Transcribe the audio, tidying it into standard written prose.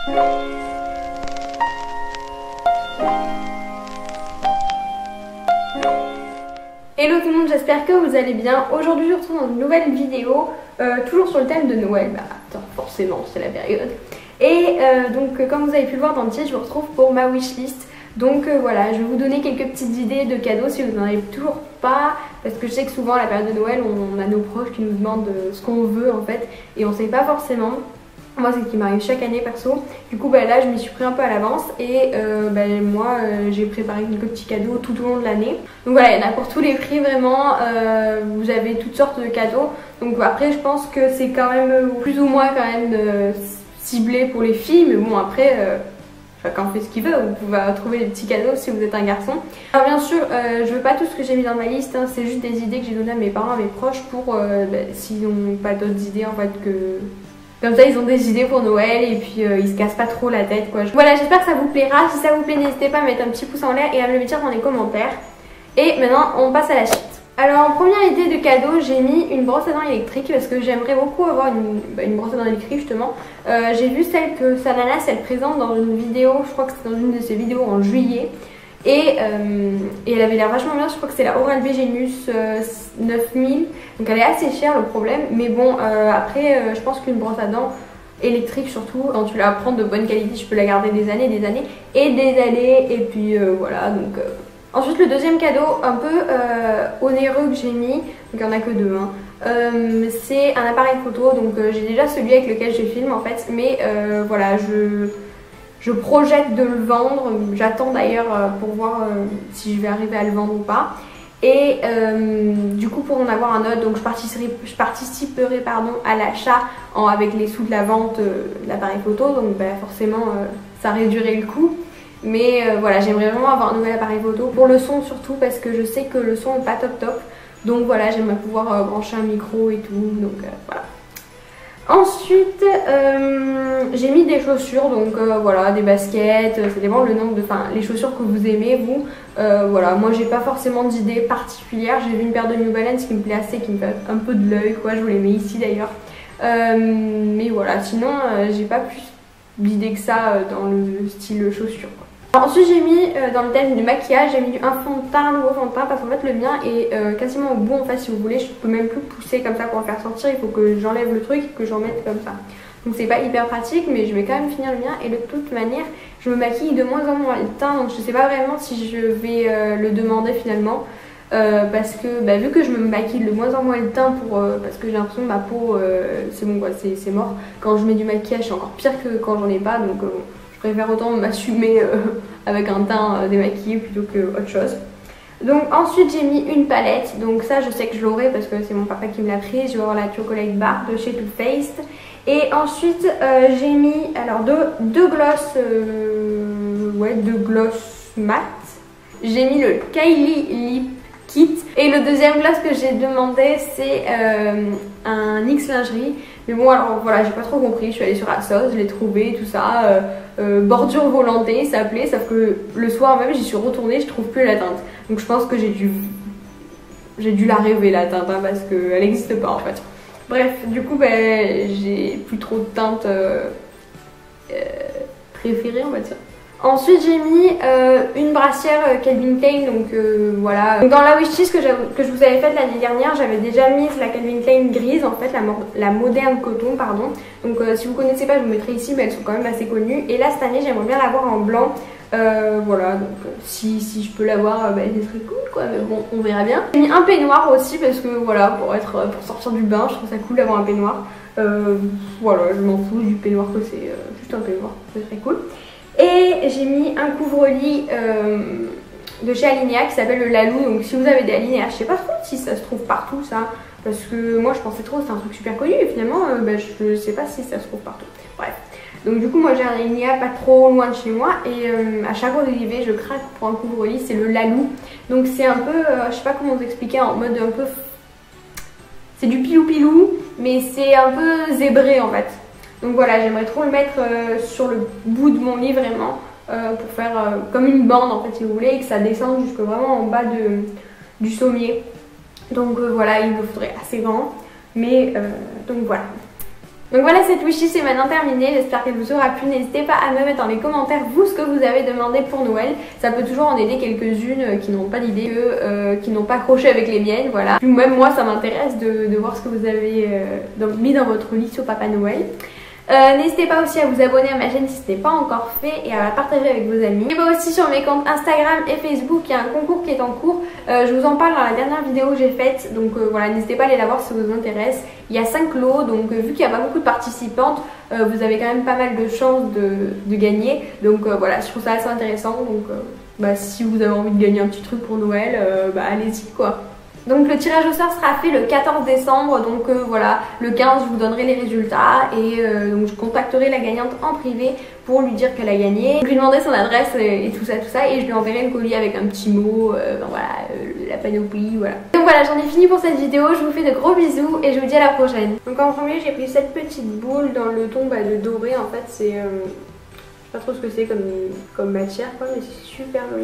Hello tout le monde, j'espère que vous allez bien. Aujourd'hui je vous retrouve dans une nouvelle vidéo, toujours sur le thème de Noël. Bah attends, forcément c'est la période. Et donc comme vous avez pu le voir dans le titre, je vous retrouve pour ma wishlist. Donc voilà, je vais vous donner quelques petites idées de cadeaux si vous n'en avez toujours pas. Parce que je sais que souvent à la période de Noël, on a nos proches qui nous demandent ce qu'on veut en fait. Et on ne sait pas forcément. Moi c'est ce qui m'arrive chaque année perso. Du coup bah, là je m'y suis pris un peu à l'avance. Et moi j'ai préparé quelques petits cadeaux tout au long de l'année. Donc voilà, il y en a pour tous les prix vraiment. Vous avez toutes sortes de cadeaux. Donc après je pense que c'est quand même plus ou moins quand même ciblé pour les filles. Mais bon après... chacun fait ce qu'il veut, vous pouvez trouver des petits cadeaux si vous êtes un garçon. Alors bien sûr, je veux pas tout ce que j'ai mis dans ma liste, hein, c'est juste des idées que j'ai données à mes parents, à mes proches pour s'ils n'ont pas d'autres idées en fait que... Comme ça ils ont des idées pour Noël et puis ils se cassent pas trop la tête quoi. Voilà, j'espère que ça vous plaira. Si ça vous plaît, n'hésitez pas à mettre un petit pouce en l'air et à me le dire dans les commentaires. Et maintenant on passe à la suite. Alors en première idée de cadeau, j'ai mis une brosse à dents électrique parce que j'aimerais beaucoup avoir une brosse à dents électrique justement. J'ai vu celle que Sananas elle présente dans une vidéo, je crois que c'est dans une de ses vidéos en juillet. Et elle avait l'air vachement bien, je crois que c'est la Oral-B Genius 9000. Donc elle est assez chère le problème. Mais bon après je pense qu'une brosse à dents électrique surtout, quand tu la prends de bonne qualité, je peux la garder des années et des années. Et puis voilà donc... Ensuite le deuxième cadeau un peu onéreux que j'ai mis, donc il n'y en a que deux, hein. C'est un appareil photo, donc j'ai déjà celui avec lequel je filme en fait, mais voilà je projette de le vendre, j'attends d'ailleurs pour voir si je vais arriver à le vendre ou pas. Et du coup pour en avoir un autre, donc je participerai pardon, à l'achat avec les sous de la vente de l'appareil photo, donc bah, forcément ça réduirait le coût. Mais voilà, j'aimerais vraiment avoir un nouvel appareil photo. Pour le son surtout parce que je sais que le son n'est pas top. Donc voilà, j'aimerais pouvoir brancher un micro et tout. Donc voilà. Ensuite, j'ai mis des chaussures. Donc voilà, des baskets. Ça dépend le nombre de... Enfin, les chaussures que vous aimez, vous. Voilà, moi j'ai pas forcément d'idée particulière. J'ai vu une paire de New Balance qui me plaît assez, qui me fait un peu de l'œil quoi. Je vous les mets ici d'ailleurs. Mais voilà, sinon j'ai pas plus d'idées que ça dans le style chaussures. Ensuite j'ai mis dans le thème du maquillage, j'ai mis un fond de teint, un nouveau fond de teint parce qu'en fait le mien est quasiment au bout en fait si vous voulez, je peux même plus pousser comme ça pour le faire sortir, il faut que j'enlève le truc et que j'en mette comme ça. Donc c'est pas hyper pratique mais je vais quand même finir le mien et de toute manière je me maquille de moins en moins le teint donc je sais pas vraiment si je vais le demander finalement. Parce que bah, vu que je me maquille de moins en moins le teint parce que j'ai l'impression que ma peau c'est bon quoi, c'est mort. Quand je mets du maquillage c'est encore pire que quand j'en ai pas donc je préfère autant m'assumer avec un teint démaquillé plutôt que autre chose. Donc ensuite j'ai mis une palette, donc ça je sais que je l'aurai parce que c'est mon papa qui me l'a prise. Je vais avoir la Chocolate Bar de chez Too Faced. Et ensuite j'ai mis alors deux gloss, deux gloss mat. J'ai mis le Kylie Lip Kit. Et le deuxième gloss que j'ai demandé c'est un NYX lingerie. Mais bon alors voilà, j'ai pas trop compris, je suis allée sur ASOS, je l'ai trouvé, tout ça, bordure volantée ça s'appelait, sauf que le soir même j'y suis retournée, je trouve plus la teinte. Donc je pense que j'ai dû la rêver la teinte hein, parce qu'elle n'existe pas en fait. Bref, du coup j'ai plus trop de teinte préférée on va dire. Ensuite j'ai mis une brassière Calvin Klein, donc voilà. Donc, dans la wishlist que je vous avais faite l'année dernière, j'avais déjà mis la Calvin Klein grise, en fait la moderne coton pardon. Donc si vous connaissez pas je vous mettrai ici, mais elles sont quand même assez connues. Et là cette année j'aimerais bien l'avoir en blanc, voilà. Donc si je peux l'avoir, c'est très cool quoi, mais bon on verra bien. J'ai mis un peignoir aussi parce que voilà, pour sortir du bain, je trouve ça cool d'avoir un peignoir. Voilà, je m'en fous du peignoir que c'est juste un peignoir, c'est très cool. Et j'ai mis un couvre-lit de chez Alinea qui s'appelle le Lalou. Donc si vous avez des Alinea, je sais pas trop si ça se trouve partout ça. Parce que moi je pensais trop que c'était un truc super connu et finalement je sais pas si ça se trouve partout. Bref. Donc du coup moi j'ai un Alinea pas trop loin de chez moi. Et à chaque fois que j'y vais je craque pour un couvre-lit, c'est le Lalou. Donc c'est un peu, je sais pas comment vous expliquer, en mode un peu... C'est du pilou-pilou mais c'est un peu zébré en fait. Donc voilà, j'aimerais trop le mettre sur le bout de mon lit vraiment pour faire comme une bande en fait si vous voulez et que ça descende jusque vraiment en bas du sommier. Donc voilà, il me faudrait assez grand. Mais donc voilà. Donc voilà, cette wishlist est maintenant terminée, j'espère qu'elle vous aura plu. N'hésitez pas à me mettre dans les commentaires vous ce que vous avez demandé pour Noël. Ça peut toujours en aider quelques-unes qui n'ont pas d'idée, qui n'ont pas accroché avec les miennes, voilà. Même moi ça m'intéresse de voir ce que vous avez mis dans votre liste au Papa Noël. N'hésitez pas aussi à vous abonner à ma chaîne si ce n'est pas encore fait et à la partager avec vos amis. Et aussi sur mes comptes Instagram et Facebook, il y a un concours qui est en cours. Je vous en parle dans la dernière vidéo que j'ai faite, donc voilà, n'hésitez pas à aller la voir si ça vous intéresse. Il y a 5 lots, donc vu qu'il n'y a pas beaucoup de participantes, vous avez quand même pas mal de chances de gagner. Donc voilà, je trouve ça assez intéressant. Donc si vous avez envie de gagner un petit truc pour Noël, allez-y quoi. Donc le tirage au sort sera fait le 14 décembre, donc voilà, le 15 je vous donnerai les résultats et donc je contacterai la gagnante en privé pour lui dire qu'elle a gagné. Je lui demanderai son adresse et tout ça et je lui enverrai le colis avec un petit mot, la panoplie, voilà. Donc voilà, j'en ai fini pour cette vidéo, je vous fais de gros bisous et je vous dis à la prochaine. Donc en premier j'ai pris cette petite boule dans le ton de doré, en fait c'est, je sais pas trop ce que c'est comme matière quoi, mais c'est super joli.